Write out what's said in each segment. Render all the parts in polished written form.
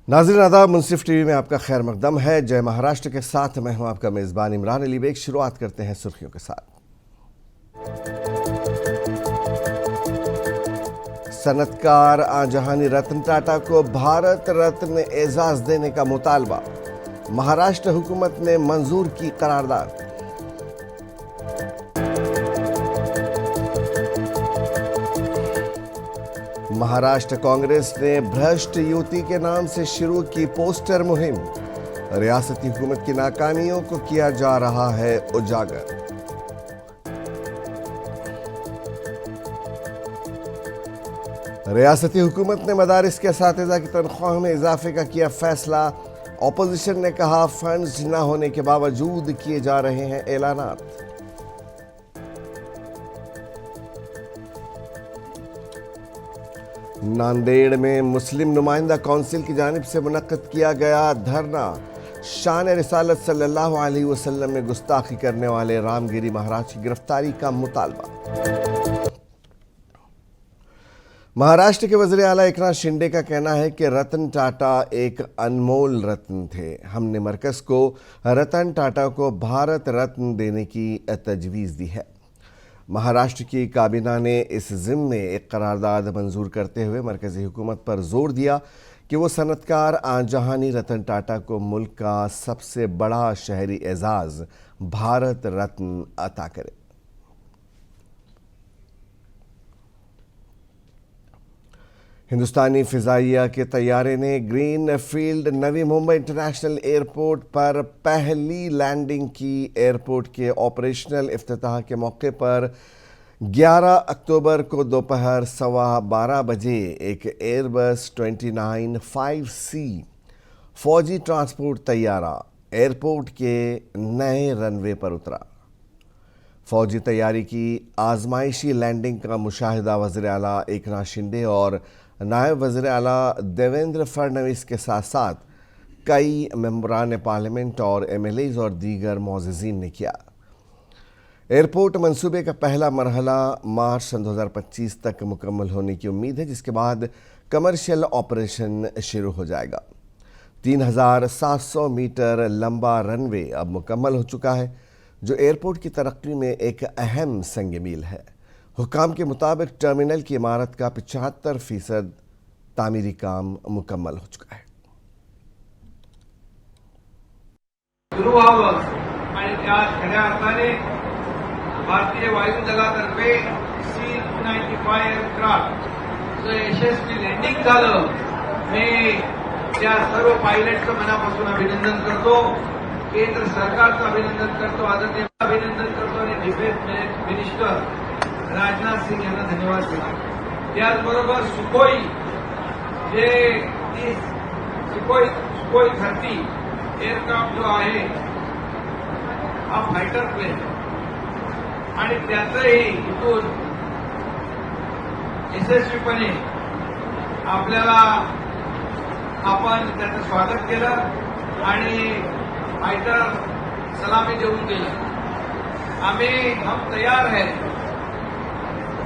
नाज़रीन आदाब, मुंसिफ टीवी में आपका खैर मकदम है। जय महाराष्ट्र के साथ मैं हूं आपका मेज़बान इमरान अली बेग। शुरुआत करते हैं सुर्खियों के साथ। सनतकार आजहानी रतन टाटा को भारत रत्न एजाज देने का मुतालबा, महाराष्ट्र हुकूमत ने मंजूर की करारदाद। महाराष्ट्र कांग्रेस ने भ्रष्ट युति के नाम से शुरू की पोस्टर मुहिम, रियासती हुकूमत की नाकामियों को किया जा रहा है उजागर। रियासती हुकूमत ने मदारिस के असातिज़ा की तनख्वाह में इजाफे का किया फैसला। ऑपोजिशन ने कहा फंड्स न होने के बावजूद किए जा रहे हैं ऐलानात। नांदेड़ में मुस्लिम नुमाइंदा काउंसिल की जानिब से मुनक्कद किया गया धरना, शान रिसालत सल्लल्लाहु अलैहि वसल्लम में गुस्ताखी करने वाले रामगिरी महाराज की गिरफ्तारी का मुतालबा। महाराष्ट्र के वज़ीर आला एकनाथ शिंदे का कहना है कि रतन टाटा एक अनमोल रत्न थे। हमने मरकज़ को रतन टाटा को भारत रत्न देने की तजवीज़ दी है। महाराष्ट्र की काबीना ने इस ज़िम्मे एक करारदाद मंजूर करते हुए मरकज़ी हुकूमत पर जोर दिया कि वो सनतकार आजहानी रतन टाटा को मुल्क का सबसे बड़ा शहरी एजाज़ भारत रत्न अता करे। हिंदुस्तानी फ़िज़ाइया के तैयारे ने green field Navi Mumbai international airport पर पहली लैंडिंग की। एयरपोर्ट के ऑपरेशनल इफ्तिताह के मौके पर 11 अक्टूबर को दोपहर 12:15 बजे एक एयरबस 295C फौजी ट्रांसपोर्ट तैयारा एयरपोर्ट के नए रनवे पर उतरा। फौजी तैयारी की आजमाइशी लैंडिंग का मुशाहिदा वज़ीर आला एकनाथ शिंदे और नायब वज़ीर आला देवेंद्र फडणवीस के साथ साथ कई मेंबरान पार्लियामेंट और MLAs और दीगर मोअज़्ज़िज़ीन ने किया। एयरपोर्ट मंसूबे का पहला मरहला मार्च सन 2025 तक मुकम्मल होने की उम्मीद है, जिसके बाद कमर्शियल ऑपरेशन शुरू हो जाएगा। 3700 मीटर लंबा रनवे अब मुकम्मल हो चुका है, जो एयरपोर्ट की तरक्की में एक अहम संग मील है। हुकाम के मुताबिक टर्मिनल की इमारत का 75% तामीरी काम मुकम्मल हो चुका है। सुरू व्हावं आणि त्या खऱ्या अर्थाने भारतीय वायुदलातर्फे C-295 एअरक्राफ्ट जो यशस्वी लँडिंग झालं, मी त्या सर्व पायलटचं मनापासून अभिनंदन करतो। केंद्र सरकारचं अभिनंदन करतो, आदरणीय अभिनंदन करतो आणि डिफेन्स मिनिस्टर राजनाथ सिंह यांना धन्यवाद देतो। त्याचबरोबर सुखोई जे सुखोई 30 एअरक्राफ्ट जो आहे हा फायटर प्लेन आणि त्याचंही इथून यशस्वीपणे आपल्याला आपण त्याचं स्वागत केलं आणि फायटर सलामी देऊन गेलं। हम तैयार हैं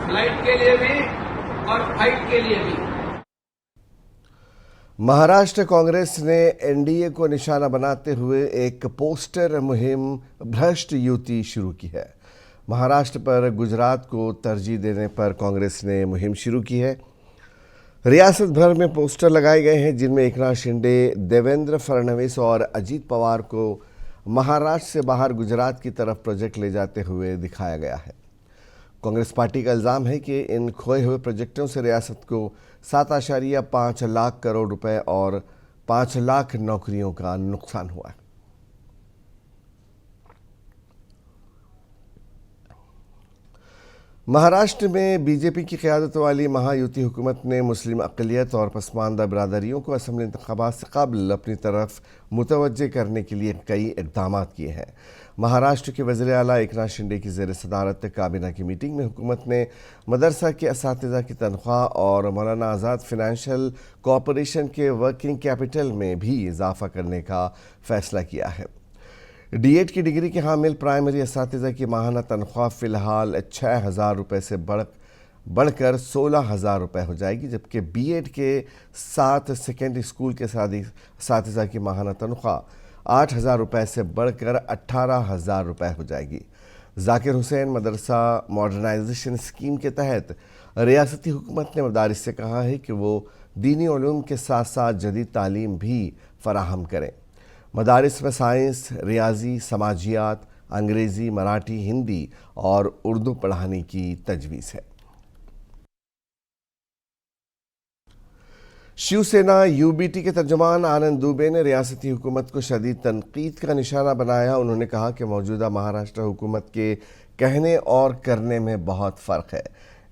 फ्लाइट के लिए भी और फाइट के लिए भी। महाराष्ट्र कांग्रेस ने NDA को निशाना बनाते हुए एक पोस्टर मुहिम भ्रष्ट युति शुरू की है। महाराष्ट्र पर गुजरात को तरजीह देने पर कांग्रेस ने मुहिम शुरू की है। रियासत भर में पोस्टर लगाए गए हैं, जिनमें एकनाथ शिंदे, देवेंद्र फडणवीस और अजीत पवार को महाराष्ट्र से बाहर गुजरात की तरफ प्रोजेक्ट ले जाते हुए दिखाया गया है। कांग्रेस पार्टी का इल्ज़ाम है कि इन खोए हुए प्रोजेक्टों से रियासत को 7.5 लाख करोड़ रुपए और 5 लाख नौकरियों का नुकसान हुआ है। महाराष्ट्र में बीजेपी की क़यादत वाली महायुति हुकूमत ने मुस्लिम अक़लियत और पसमानदा बिरादरियों को असम्बली इंतख़ाबात से कबल अपनी तरफ मुतवज्जे करने के लिए कई इक़दाम किए हैं। महाराष्ट्र के वज़ीर आला एकनाथ शिंदे की ज़ेर सदारत काबीना की मीटिंग में हुकूमत ने मदरसा के असातिज़ा की तनख्वाह और मौलाना आज़ाद फ़ाइनेंशियल कॉरपोरेशन के वर्किंग कैपिटल में भी इजाफ़ा करने का फ़ैसला किया है। D.Ed की डिग्री के हामिल प्राइमरी असातिज़ा की माहाना तनख्वाह फ़िलहाल 6,000 रुपये से बढ़कर 16,000 रुपये हो जाएगी, जबकि बीएड के 7 सेकेंडरी स्कूल के साथीज़ा की माहाना तनख्वाह 8,000 रुपये से बढ़कर 18,000 रुपये हो जाएगी। जाकिर हुसैन मदरसा मॉडर्नाइजेशन स्कीम के तहत रियासती हुकूमत ने मदारिस से कहा है कि वो दीनी उलूम के साथ साथ जदीद तालीम भी फराहम करें। मदारिस में साइंस, रियाजी, समाजियात, अंग्रेज़ी, मराठी, हिंदी और उर्दू पढ़ाने की तजवीज़ है। शिवसेना यूबीटी के तर्जुमान आनंद दुबे ने रियासती हुकूमत को शदीद तनकीद का निशाना बनाया। उन्होंने कहा कि मौजूदा महाराष्ट्र हुकूमत के कहने और करने में बहुत फ़र्क है।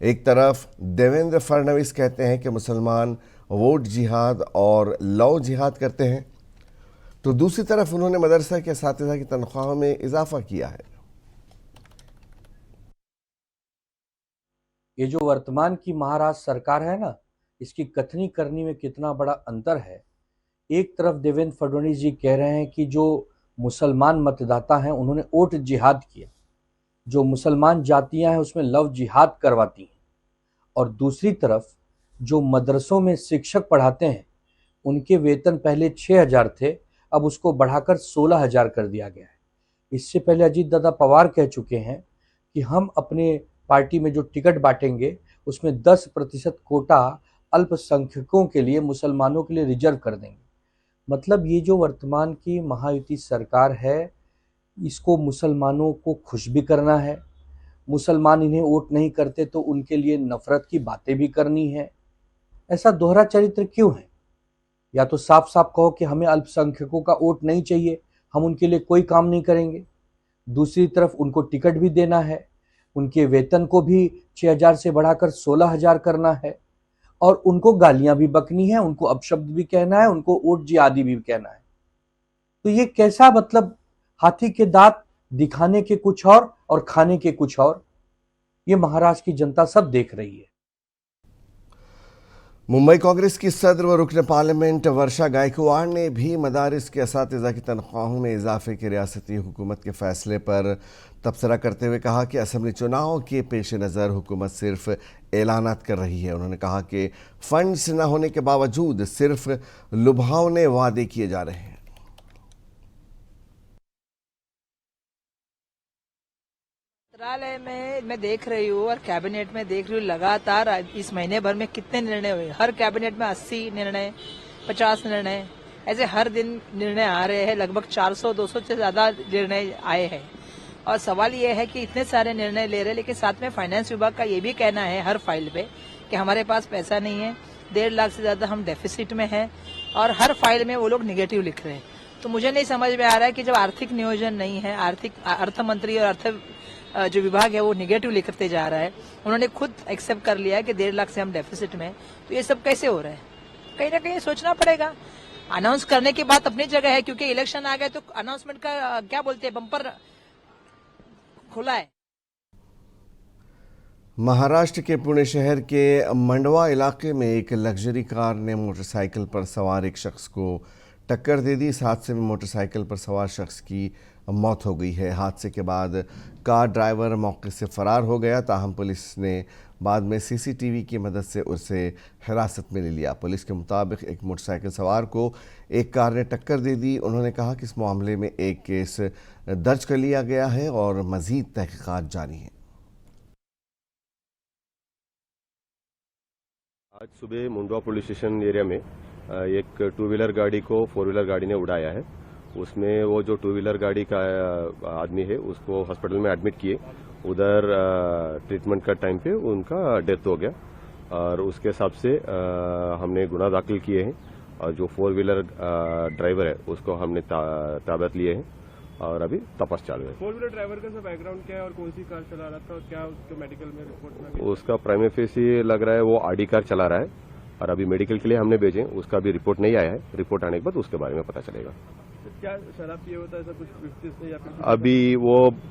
एक तरफ देवेंद्र फडणवीस कहते हैं कि मुसलमान वोट जिहाद और लव जिहाद करते हैं, तो दूसरी तरफ उन्होंने मदरसा के असातिज़ा की तनख्वाहों में इजाफा किया है। ये जो वर्तमान की महाराष्ट्र सरकार है ना, इसकी कथनी करनी में कितना बड़ा अंतर है। एक तरफ देवेंद्र फडणवीस जी कह रहे हैं कि जो मुसलमान मतदाता हैं उन्होंने वोट जिहाद किया, जो मुसलमान जातियां हैं उसमें लव जिहाद करवाती हैं, और दूसरी तरफ जो मदरसों में शिक्षक पढ़ाते हैं उनके वेतन पहले 6,000 थे, अब उसको बढ़ाकर 16,000 कर दिया गया है। इससे पहले अजीत दादा पवार कह चुके हैं कि हम अपने पार्टी में जो टिकट बांटेंगे उसमें 10% कोटा अल्पसंख्यकों के लिए, मुसलमानों के लिए रिजर्व कर देंगे। मतलब ये जो वर्तमान की महायुति सरकार है, इसको मुसलमानों को खुश भी करना है, मुसलमान इन्हें वोट नहीं करते तो उनके लिए नफरत की बातें भी करनी है। ऐसा दोहरा चरित्र क्यों है? या तो साफ साफ कहो कि हमें अल्पसंख्यकों का वोट नहीं चाहिए, हम उनके लिए कोई काम नहीं करेंगे। दूसरी तरफ उनको टिकट भी देना है, उनके वेतन को भी 6,000 से बढ़ाकर 16,000 करना है, और उनको गालियां भी बकनी है, उनको अपशब्द भी कहना है, उनको वोट जिहादी भी कहना है। तो ये कैसा, मतलब हाथी के दांत दिखाने के कुछ और खाने के कुछ और। ये महाराष्ट्र की जनता सब देख रही है। मुंबई कांग्रेस की सदर व रुकन पार्लियामेंट वर्षा गायकवाड़ ने भी मदारिस के असातिज़ा की तनख्वाहों में इजाफे के रियासती हुकूमत के फैसले पर तबसरा करते हुए कहा कि असम्बली चुनाव के पेश नज़र हुकूमत सिर्फ ऐलानात कर रही है। उन्होंने कहा कि फंड्स न होने के बावजूद सिर्फ लुभावने वादे किए जा रहे हैं। मंत्रालय में मैं देख रही हूँ और कैबिनेट में देख रही हूँ, लगातार इस महीने भर में कितने निर्णय हुए। हर कैबिनेट में 80 निर्णय, 50 निर्णय, ऐसे हर दिन निर्णय आ रहे हैं। लगभग 400-200 से ज्यादा निर्णय आए हैं। और सवाल ये है कि इतने सारे निर्णय ले रहे हैं, लेकिन साथ में फाइनेंस विभाग का ये भी कहना है हर फाइल पे कि हमारे पास पैसा नहीं है, 1.5 लाख से ज्यादा हम डेफिसिट में हैं, और हर फाइल में वो लोग निगेटिव लिख रहे हैं। तो मुझे नहीं समझ में आ रहा है कि जब आर्थिक नियोजन नहीं है, अर्थ मंत्री और अर्थ जो विभाग है वो निगेटिव लिखते जा रहा है, उन्होंने खुद एक्सेप्ट कर लिया है कि 1.5 लाख से हम डेफिसिट में, तो ये सब कैसे हो रहा है? कहीं ना कहीं सोचना पड़ेगा। अनाउंस करने की बात अपनी जगह है, क्योंकि इलेक्शन आ गए तो अनाउंसमेंट का क्या बोलते हैं, बम्पर खुला है। महाराष्ट्र के पुणे शहर के मंडवा इलाके में एक लग्जरी कार ने मोटरसाइकिल पर सवार एक शख्स को टक्कर दे दी। इस हादसे में मोटरसाइकिल पर सवार शख्स की मौत हो गई है। हादसे के बाद कार ड्राइवर मौके से फरार हो गया, ताहम पुलिस ने बाद में सीसीटीवी की मदद से उसे हिरासत में ले लिया। पुलिस के मुताबिक एक मोटरसाइकिल सवार को एक कार ने टक्कर दे दी। उन्होंने कहा कि इस मामले में एक केस दर्ज कर लिया गया है और मज़ीद तहकीकात जारी हैं। आज सुबह मुंडवा पुलिस स्टेशन एरिया में एक 2 व्हीलर गाड़ी को 4 व्हीलर गाड़ी ने उड़ाया है। उसमें वो जो 2 व्हीलर गाड़ी का आदमी है उसको हॉस्पिटल में एडमिट किए। उधर ट्रीटमेंट का टाइम पे उनका डेथ हो गया, और उसके हिसाब से हमने गुनाह दाखिल किए हैं, और जो 4 व्हीलर ड्राइवर है उसको हमने ताबत लिए हैं और अभी तपास चालू है। 4 व्हीलर ड्राइवर का बैकग्राउंड क्या है और कौन सी कार चला रहा था और क्या उसके मेडिकल में रिपोर्ट में? उसका प्राइमरी फेसी लग रहा है वो आडी कार चला रहा है, और अभी मेडिकल के लिए हमने भेजे, उसका भी रिपोर्ट नहीं आया है। रिपोर्ट आने के बाद उसके बारे में पता चलेगा। क्या शराब पिए होता है, ऐसा कुछ से या फिर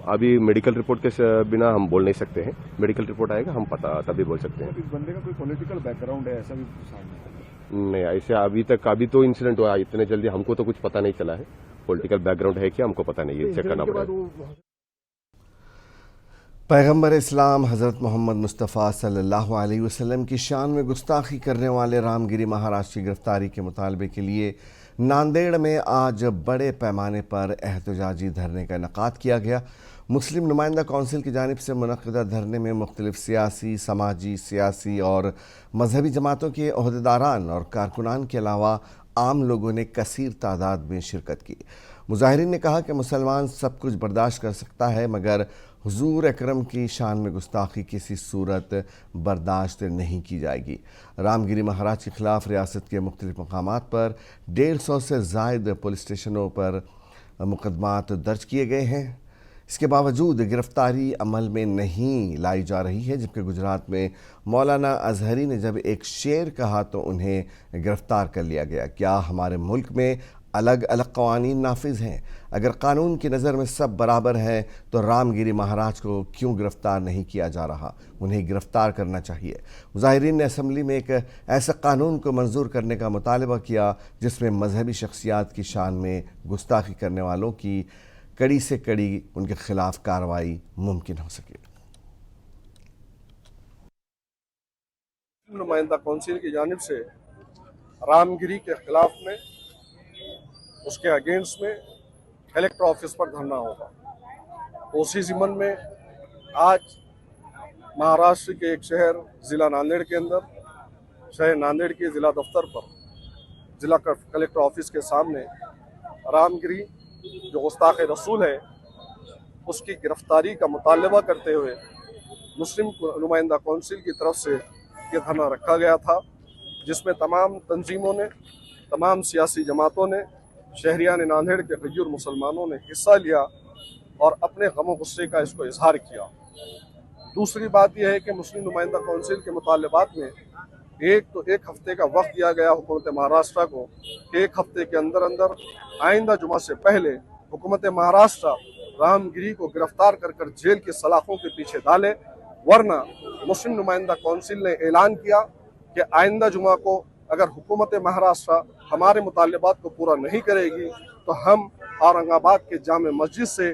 अभी मेडिकल रिपोर्ट के बिना हम बोल नहीं सकते हैं। मेडिकल रिपोर्ट आएगा हम पता तभी बोल सकते हैं। इस बंदे का कोई पॉलिटिकल बैकग्राउंड है ऐसा भी सामने? नहीं, ऐसे अभी तो इंसिडेंट हुआ, इतने जल्दी हमको तो कुछ पता नहीं चला है। पॉलिटिकल बैकग्राउंड है क्या हमको पता नहीं है, चेक करना पड़ेगा। पैगम्बर इस्लाम हज़रत मोहम्मद मुस्तफ़ा सल्लल्लाहु अलैहि वसल्लम की शान में गुस्ताखी करने वाले रामगिरी महाराज की गिरफ्तारी के मुतालबे के लिए नांदेड़ में आज बड़े पैमाने पर एहतजाजी धरने का इनेकाद किया गया। मुस्लिम नुमाइंदा कौंसिल की जानिब से मुनक़िदा धरने में मुख्तलिफ़ सियासी, समाजी, सियासी और मजहबी जमातों के ओहदेदारान और कारकुनान के अलावा आम लोगों ने कसीर तादाद में शिरकत की। मुजाहिरीन ने कहा कि मुसलमान सब कुछ बर्दाश्त कर सकता है मगर हुजूर अकरम की शान में गुस्ताखी किसी सूरत बर्दाश्त नहीं की जाएगी। रामगिरी महाराज के ख़िलाफ़ रियासत के मुख्तलिफ़ मकामात पर 150 से ज़ायद पुलिस स्टेशनों पर मुकदमात दर्ज किए गए हैं। इसके बावजूद गिरफ्तारी अमल में नहीं लाई जा रही है, जबकि गुजरात में मौलाना अजहरी ने जब एक शेर कहा तो उन्हें गिरफ्तार कर लिया गया। क्या हमारे मुल्क में अलग अलग कवानीन नाफिज हैं? अगर कानून की नज़र में सब बराबर हैं तो रामगिरी महाराज को क्यों गिरफ्तार नहीं किया जा रहा? उन्हें गिरफ्तार करना चाहिए। मुजाहिरीन ने असम्बली में एक ऐसे कानून को मंजूर करने का मुतालबा किया जिसमें मजहबी शख्सियात की शान में गुस्ताखी करने वालों की कड़ी से कड़ी उनके खिलाफ कार्रवाई मुमकिन हो सके। नुमाइंदा कौंसिल की जानिब से रामगिरी के खिलाफ में, उसके अगेंस्ट में कलेक्टर ऑफिस पर धरना होगा। तो उसी ज़िमन में आज महाराष्ट्र के एक शहर ज़िला नांदेड़ के अंदर, शहर नांदेड़ के ज़िला दफ्तर पर, ज़िला कलेक्टर ऑफिस के सामने रामगिरी जो गुस्ताख रसूल है उसकी गिरफ्तारी का मुतालबा करते हुए मुस्लिम नुमाइंदा कौंसिल की तरफ से ये धरना रखा गया था, जिसमें तमाम तंजीमों ने, तमाम सियासी जमातों ने, शहरियान नांदेड़ के गैर मुसलमानों ने हिस्सा लिया और अपने गम गुस्से का इसको इजहार किया। दूसरी बात यह है कि मुस्लिम नुमाइंदा कौंसिल के मुतालबात में एक हफ्ते का वक्त दिया गया हुकूमत महाराष्ट्र को कि एक हफ्ते के अंदर अंदर आइंदा जुमा से पहले हुकूमत महाराष्ट्र रामगिरी को गिरफ्तार कर जेल की सलाखों के पीछे डाले, वरना मुस्लिम नुमाइंदा कौंसिल ने ऐलान किया कि आइंदा जुमा को अगर हुकूमत महाराष्ट्र हमारे मुतालबात को पूरा नहीं करेगी तो हम औरंगाबाद के जामे मस्जिद से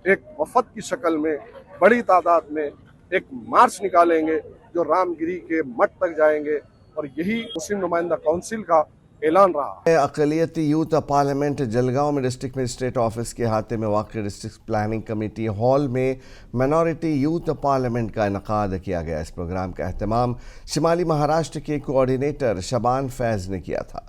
एक वफद की शक्ल में बड़ी तादाद में एक मार्च निकालेंगे जो रामगिरी के मठ तक जाएंगे, और यही मुस्लिम नुमाइंदा कौंसिल का ऐलान रहा है। अक़लियती यूथ पार्लियामेंट जलगांव में डिस्ट्रिक्ट मजिस्ट्रेट ऑफिस के अहाते में वाक़ डिस्ट्रिक्ट प्लानिंग कमेटी हॉल में माइनॉरिटी यूथ पार्लियामेंट का इनेकाद किया गया। इस प्रोग्राम का अहतमाम शिमाली महाराष्ट्र के कोऑर्डिनेटर शबान फैज़ ने किया था।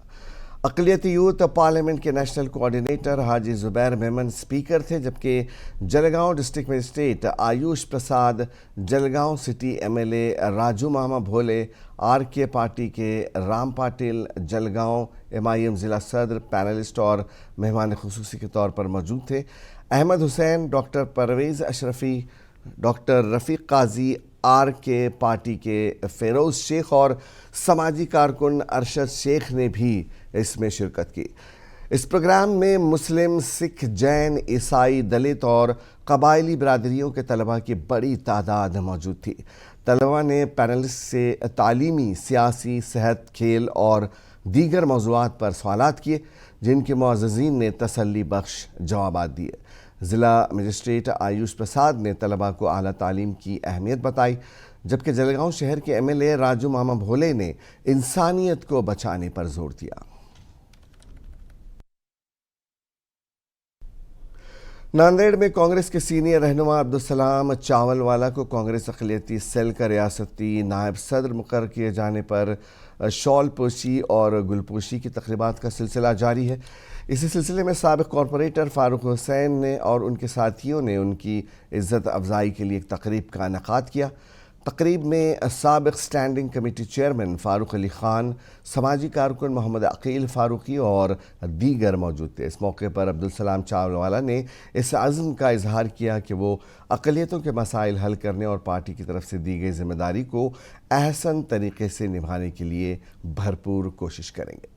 अक़लियती यूथ पार्लियामेंट के नेशनल कोऑर्डिनेटर हाजी ज़ुबैर मेमन स्पीकर थे, जबकि Jalgaon district magistrate Ayush Prasad, Jalgaon city MLA Raju मामा भोले, आरके पार्टी के राम पाटिल, जलगांव एमआईएम ज़िला सदर पैनलिस्ट और मेहमान खुसूसी के तौर पर मौजूद थे। अहमद हुसैन, डॉक्टर परवेज़ अशरफी, डॉक्टर रफ़ीक काजी, आरके पार्टी के फ़िरोज़ शेख और समाजी कारकुन अरशद शेख ने भी इसमें शिरकत की। इस प्रोग्राम में मुस्लिम, सिख, जैन, ईसाई, दलित और कबायली बरादरियों के तलबा की बड़ी तादाद मौजूद थी। तलबा ने पैनलिस्ट से तालीमी, सियासी, सेहत, खेल और दीगर मौज़ूआत पर सवालात किए, जिनके मुअज़्ज़िज़ीन ने तसल्ली बख्श जवाबात दिए। ज़िला मजिस्ट्रेट आयुष प्रसाद ने तलबा को आला तालीम की अहमियत बताई, जबकि जलगांव शहर के एमएलए राजू मामा भोले ने इंसानियत को बचाने पर जोर दिया। नांदेड़ में कांग्रेस के सीनियर रहनुमा अब्दुल सलाम चावलवाला को कांग्रेस अक़लियती सेल का रियासती नायब सदर मुक़र्रर किए जाने पर शॉल पोशी और गुलपोशी की तक़रीबात का सिलसिला जारी है। इसी सिलसिले में साबिक़ कॉरपोरेटर फ़ारूक हुसैन ने और उनके साथियों ने उनकी इज़्ज़त अफजाई के लिए एक तक़रीब का इनेकाद किया। तकरीब में साबिक़ standing committee chairman Farooq Ali Khan, समाजी कारकुन मोहम्मद अकील फ़ारूकी और दीगर मौजूद थे। इस मौके पर अब्दुल सलाम चावलवाला ने इस अज़्म का इजहार किया कि वो अक़लियतों के मसाइल हल करने और पार्टी की तरफ से दी गई ज़िम्मेदारी को अहसन तरीके से निभाने के लिए भरपूर कोशिश करेंगे।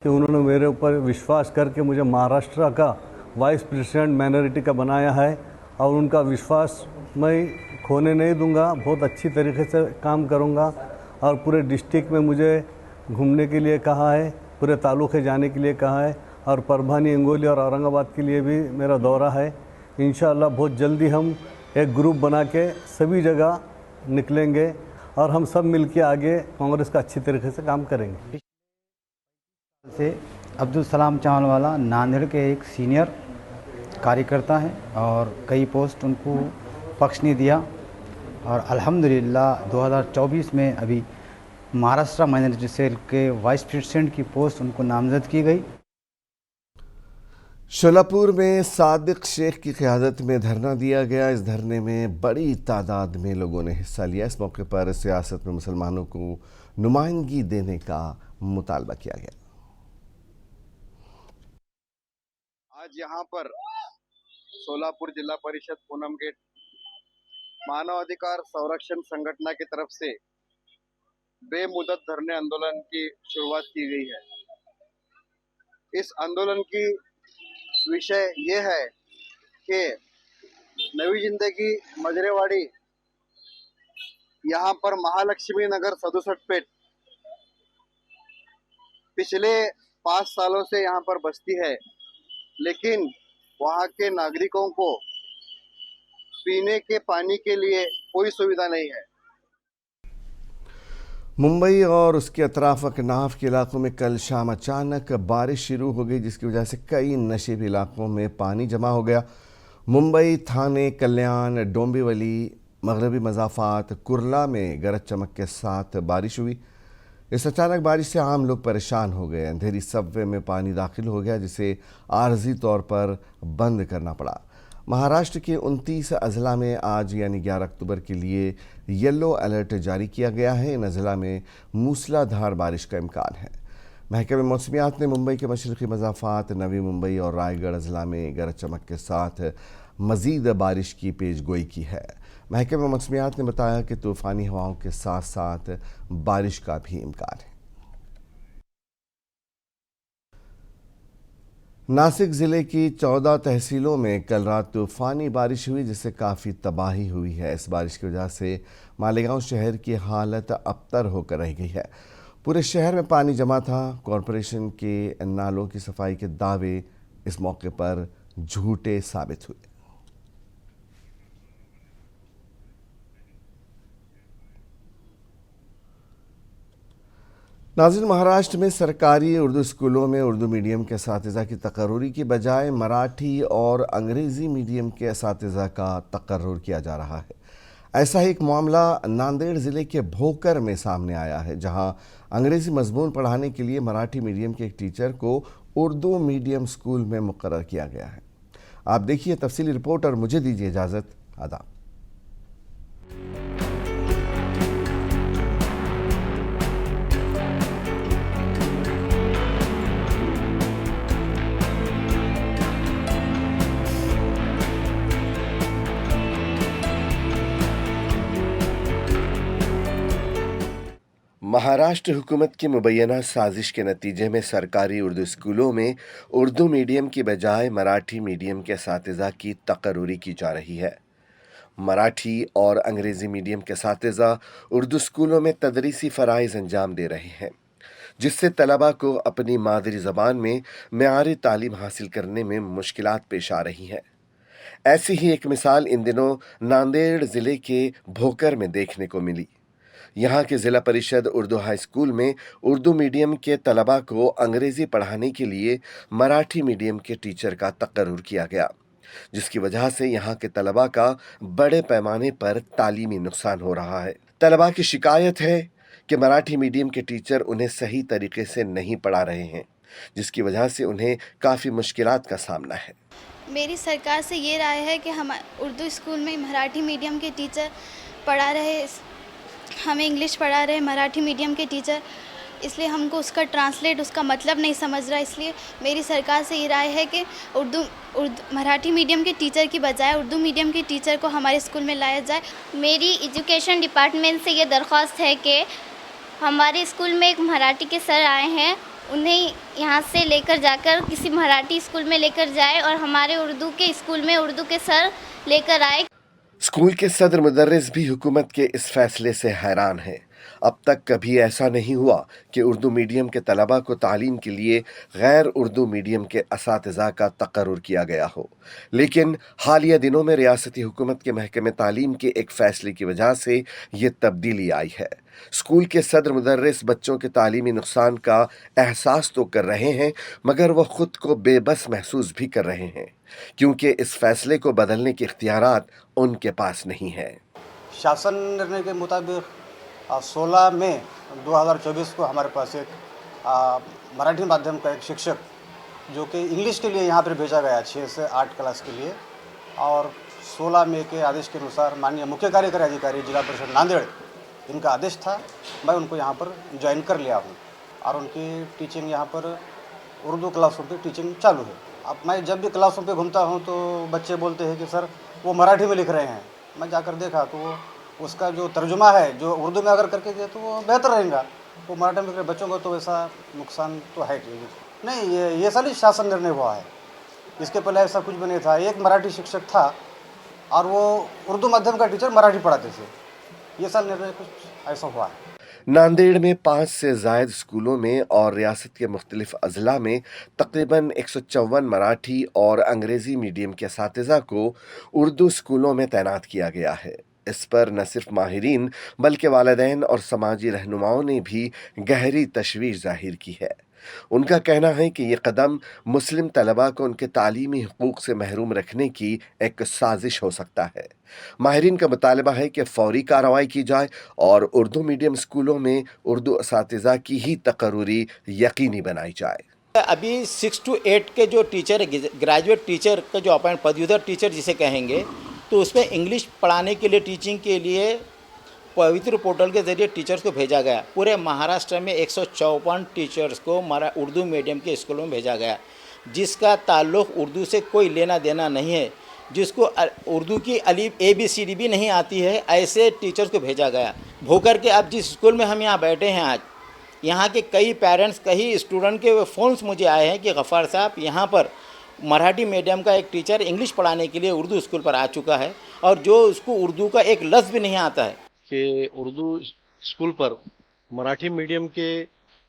कि उन्होंने मेरे ऊपर विश्वास करके मुझे महाराष्ट्र का वाइस प्रेसिडेंट माइनॉरिटी का बनाया है और उनका विश्वास मैं खोने नहीं दूंगा। बहुत अच्छी तरीके से काम करूंगा और पूरे डिस्ट्रिक्ट में मुझे घूमने के लिए कहा है, पूरे तालुके जाने के लिए कहा है और परभनी, हिंगोली और औरंगाबाद के लिए भी मेरा दौरा है। इंशाअल्लाह बहुत जल्दी हम एक ग्रुप बना के सभी जगह निकलेंगे और हम सब मिलके आगे कांग्रेस का अच्छी तरीके से काम करेंगे। से अब्दुल सलाम चावलवाला नांदेड़ के एक सीनियर कार्यकर्ता हैं और कई पोस्ट उनको पक्ष ने दिया और अल्हम्दुलिल्लाह 2024 में अभी महाराष्ट्र माइनॉरिटी सेल के वाइस प्रेसिडेंट की पोस्ट उनको नामजद की गई। शोलापुर में सादिक शेख की क़यादत में धरना दिया गया। इस धरने में बड़ी तादाद में लोगों ने हिस्सा लिया। इस मौके पर सियासत में मुसलमानों को नुमाइंदगी देने का मुतालबा किया गया। आज यहाँ पर सोलापुर जिला परिषद पूनम गेट मानवाधिकार संरक्षण संगठन की तरफ से बेमुदत धरने आंदोलन की शुरुआत की गई है। इस आंदोलन की विषय ये है कि नवी जिंदगी मजरेवाड़ी यहाँ पर महालक्ष्मी नगर 67 पेट पिछले 5 सालों से यहाँ पर बस्ती है, लेकिन वहाँ के नागरिकों को पीने के पानी के लिए कोई सुविधा नहीं है। मुंबई और उसके अतराफ अकनाफ के इलाकों में कल शाम अचानक बारिश शुरू हो गई, जिसकी वजह से कई नशेबी इलाकों में पानी जमा हो गया। मुंबई, थाने, कल्याण, डोंबिवली, मगरबी मज़ाफ़ात, कुर्ला में गरज चमक के साथ बारिश हुई। इस अचानक बारिश से आम लोग परेशान हो गए। अंधेरी सबवे में पानी दाखिल हो गया, जिसे आर्जी तौर पर बंद करना पड़ा। महाराष्ट्र के 29 अजला में आज यानी 11 अक्टूबर के लिए येलो अलर्ट जारी किया गया है। इन अजला में मूसलाधार बारिश का इम्कान है। महकमे मौसमियात ने मुंबई के मशरक़ी मज़ाफ़ात, नवी मुंबई और रायगढ़ अजला में गरज चमक के साथ मज़ीद बारिश की पेशगोई की है। महकमे मौसमियात ने बताया कि तूफ़ानी हवाओं के साथ साथ बारिश का भी इम्कान है। नासिक ज़िले की 14 तहसीलों में कल रात तूफ़ानी बारिश हुई, जिससे काफ़ी तबाही हुई है। इस बारिश की वजह से मालेगांव शहर की हालत अबतर होकर रह गई है। पूरे शहर में पानी जमा था। कॉरपोरेशन के नालों की सफाई के दावे इस मौके पर झूठे साबित हुए। नाज़रीन, महाराष्ट्र में सरकारी उर्दू स्कूलों में उर्दू मीडियम के असातिज़ा की तकर्रुरी की बजाय मराठी और अंग्रेज़ी मीडियम के असातिज़ा का तकर्रुर किया जा रहा है। ऐसा ही एक मामला नांदेड़ ज़िले के भोकर में सामने आया है, जहां अंग्रेज़ी मज़मून पढ़ाने के लिए मराठी मीडियम के एक टीचर को उर्दू मीडियम स्कूल में मुक़र्रर किया गया है। आप देखिए तफसीली रिपोर्ट और मुझे दीजिए इजाज़त। आदाब। महाराष्ट्र हुकूमत की मुबैना साजिश के नतीजे में सरकारी उर्दू स्कूलों में उर्दू मीडियम की बजाय मराठी मीडियम के असातिज़ा की तकर्रुरी की जा रही है। मराठी और अंग्रेज़ी मीडियम के असातिज़ा उर्दू स्कूलों में तदरीसी फ़राइज़ अंजाम दे रहे हैं, जिससे तलबा को अपनी मादरी ज़बान में मेआरी तालीम हासिल करने में मुश्किलात पेश आ रही हैं। ऐसी ही एक मिसाल इन दिनों नांदेड़ ज़िले के भोकर में देखने को मिली। यहाँ के ज़िला परिषद उर्दू हाई स्कूल में उर्दू मीडियम के तलबा को अंग्रेज़ी पढ़ाने के लिए मराठी मीडियम के टीचर का तकर्रुर किया गया, जिसकी वजह से यहाँ के तलबा का बड़े पैमाने पर तालीमी नुकसान हो रहा है। तलबा की शिकायत है कि मराठी मीडियम के टीचर उन्हें सही तरीके से नहीं पढ़ा रहे हैं, जिसकी वजह से उन्हें काफ़ी मुश्किलात का सामना है। मेरी सरकार से ये राय है कि हम उर्दू स्कूल में मराठी मीडियम के टीचर पढ़ा रहे, हमें इंग्लिश पढ़ा रहे मराठी मीडियम के टीचर, इसलिए हमको उसका ट्रांसलेट, उसका मतलब नहीं समझ रहा। इसलिए मेरी सरकार से ये राय है कि मराठी मीडियम के टीचर की बजाय उर्दू मीडियम के टीचर को हमारे स्कूल में लाया जाए। मेरी एजुकेशन डिपार्टमेंट से ये दरख्वास्त है कि हमारे स्कूल में एक मराठी के सर आए हैं, उन्हें यहाँ से लेकर जाकर किसी मराठी स्कूल में लेकर जाए और हमारे उर्दू के स्कूल में उर्दू के सर लेकर आए। स्कूल के सदर मुदर्रिस भी हुकूमत के इस फैसले से हैरान हैं। अब तक कभी ऐसा नहीं हुआ कि उर्दू मीडियम के तलबा को तालीम के लिए गैर उर्दू मीडियम के असातिज़ा का तकर्रुर किया गया हो, लेकिन हालिया दिनों में रियासती हुकूमत के महकमे तालीम के एक फैसले की वजह से ये तब्दीली आई है। स्कूल के सदर मुदर्रिस बच्चों के तालीमी नुकसान का एहसास तो कर रहे हैं, मगर वह खुद को बेबस महसूस भी कर रहे हैं, क्योंकि इस फैसले को बदलने के इख्तियारात उनके पास नहीं है। शासन निर्णय के मुताबिक 16 मई 2024 को हमारे पास एक मराठी माध्यम का एक शिक्षक जो कि इंग्लिश के लिए यहाँ पर भेजा गया 6 से 8 क्लास के लिए, और 16 मई के आदेश के अनुसार माननीय मुख्य कार्यकारी अधिकारी जिला परिषद नांदेड़, इनका आदेश था, मैं उनको यहाँ पर ज्वाइन कर लिया हूँ और उनकी टीचिंग यहाँ पर उर्दू क्लासों पे टीचिंग चालू है। अब मैं जब भी क्लासों पे घूमता हूँ तो बच्चे बोलते हैं कि सर वो मराठी में लिख रहे हैं। मैं जाकर देखा तो वो उसका जो तर्जुमा है जो उर्दू में अगर करके दिया तो वो बेहतर रहेगा। वो मराठी में बच्चों को तो वैसा नुकसान तो है नहीं। ये साल ही शासन निर्णय हुआ है, इसके पहले ऐसा कुछ भी नहीं था। एक मराठी शिक्षक था और वो उर्दू माध्यम का टीचर मराठी पढ़ाते थे। ये साल निर्णय कुछ ऐसा हुआ है। नांदेड़ में 5 से ज़ायद स्कूलों में और रियासत के मुख्तलिफ अजला में तकरीबन 154 मराठी और अंग्रेज़ी मीडियम के असातिज़ा को उर्दू स्कूलों में तैनात किया गया है। इस पर न सिर्फ माहिरीन बल्कि वालिदैन और समाजी रहनुमाओं ने भी गहरी तशवीश जाहिर की है। उनका कहना है कि ये कदम मुस्लिम तलबा को उनके तालीमी हुकूक से महरूम रखने की एक साजिश हो सकता है। माहिरीन का मुतालबा है कि फौरी कार्रवाई की जाए और उर्दू मीडियम स्कूलों में उर्दू असातिज़ा की ही तकर्रुरी यकीनी बनाई जाए। अभी 6 to 8 के जो टीचर, ग्रेजुएट टीचर का जो अपॉइंट पदवीधर टीचर जिसे कहेंगे, तो उसमें इंग्लिश पढ़ाने के लिए, टीचिंग के लिए पवित्र पोर्टल के ज़रिए टीचर्स को भेजा गया। पूरे महाराष्ट्र में 154 टीचर्स को उर्दू मीडियम के स्कूलों में भेजा गया, जिसका ताल्लुक़ उर्दू से कोई लेना देना नहीं है, जिसको उर्दू की अलीफ ABCD भी नहीं आती है, ऐसे टीचर्स को भेजा गया। भोकर के अब जिस स्कूल में हम यहाँ बैठे हैं आज, यहाँ के कई पेरेंट्स, कई स्टूडेंट के फ़ोन्स मुझे आए हैं कि गफ़ार साहब यहाँ पर मराठी मीडियम का एक टीचर इंग्लिश पढ़ाने के लिए उर्दू स्कूल पर आ चुका है और जो उसको उर्दू का एक लफ्ज़ भी नहीं आता है। कि उर्दू स्कूल पर मराठी मीडियम के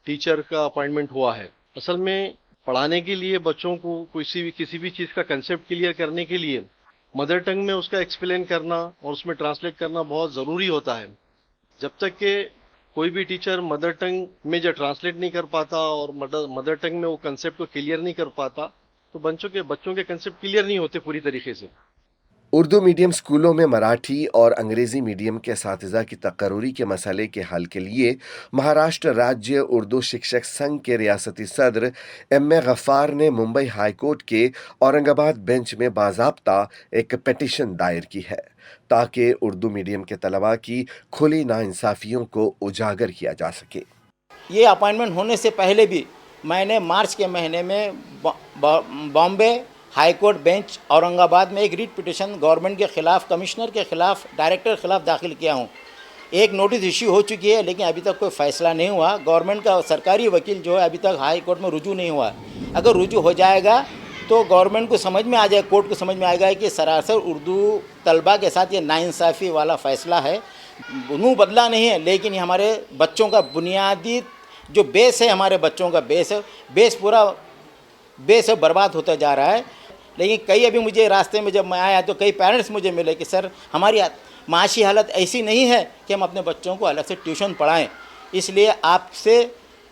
टीचर का अपॉइंटमेंट हुआ है। असल में पढ़ाने के लिए बच्चों को किसी भी चीज़ का कंसेप्ट क्लियर करने के लिए मदर टंग में उसका एक्सप्लेन करना और उसमें ट्रांसलेट करना बहुत ज़रूरी होता है। जब तक कि कोई भी टीचर मदर टंग में जब ट्रांसलेट नहीं कर पाता और मदर टंग में वो कंसेप्ट को क्लियर नहीं कर पाता, तो बच्चों के कंसेप्ट क्लियर नहीं होते पूरी तरीके से। उर्दू मीडियम स्कूलों में मराठी और अंग्रेज़ी मीडियम के असातिज़ा की तकर्रुरी के मसले के हल के लिए महाराष्ट्र राज्य उर्दू शिक्षक संघ के रियासती सदर M.A. गफ़ार ने मुंबई हाई कोर्ट के औरंगाबाद बेंच में बाज़ाब्ता एक पिटीशन दायर की है, ताकि उर्दू मीडियम के तलबा की खुली नाइंसाफ़ियों को उजागर किया जा सके। ये अपॉइंटमेंट होने से पहले भी मैंने मार्च के महीने में Bombay high court bench Aurangabad में एक रीट पिटीशन गवर्नमेंट के ख़िलाफ़, कमिश्नर के ख़िलाफ़, डायरेक्टर के ख़िलाफ़ दाखिल किया हूँ। एक नोटिस इश्यू हो चुकी है, लेकिन अभी तक कोई फ़ैसला नहीं हुआ। गवर्नमेंट का सरकारी वकील जो है अभी तक हाई कोर्ट में रुजू नहीं हुआ। अगर रुजू हो जाएगा तो गवर्नमेंट को समझ में आ जाए, कोर्ट को समझ में आएगा कि सरासर उर्दू तलबा के साथ ये नाइंसाफ़ी वाला फ़ैसला है। मुँह बदला नहीं है, लेकिन ये हमारे बच्चों का बुनियादी जो बेस है, हमारे बच्चों का बेस पूरा बेस बर्बाद होता जा रहा है। लेकिन कई अभी मुझे रास्ते में जब मैं आया तो कई पेरेंट्स मुझे मिले कि सर हमारी माशी हालत ऐसी नहीं है कि हम अपने बच्चों को अलग से ट्यूशन पढ़ाएं, इसलिए आपसे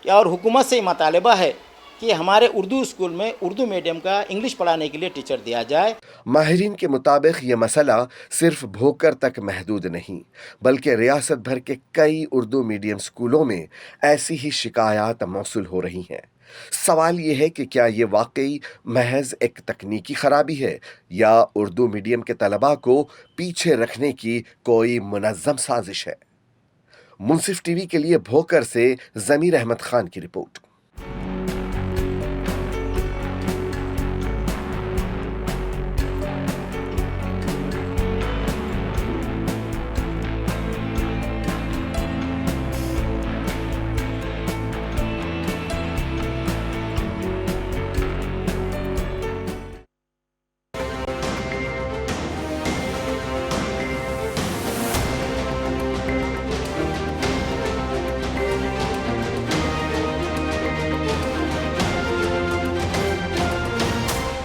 और हुकूमत से मुतालबा है कि हमारे उर्दू स्कूल में उर्दू मीडियम का इंग्लिश पढ़ाने के लिए टीचर दिया जाए। माहिरीन के मुताबिक ये मसला सिर्फ भोकर तक महदूद नहीं, बल्कि रियासत भर के कई उर्दू मीडियम स्कूलों में ऐसी ही शिकायत मौसूल हो रही हैं। सवाल ये है कि क्या ये वाकई महज एक तकनीकी खराबी है या उर्दू मीडियम के तलबा को पीछे रखने की कोई मुनज़्ज़म साजिश है। मुंसिफ टीवी के लिए भोकर से ज़मीर अहमद खान की रिपोर्ट।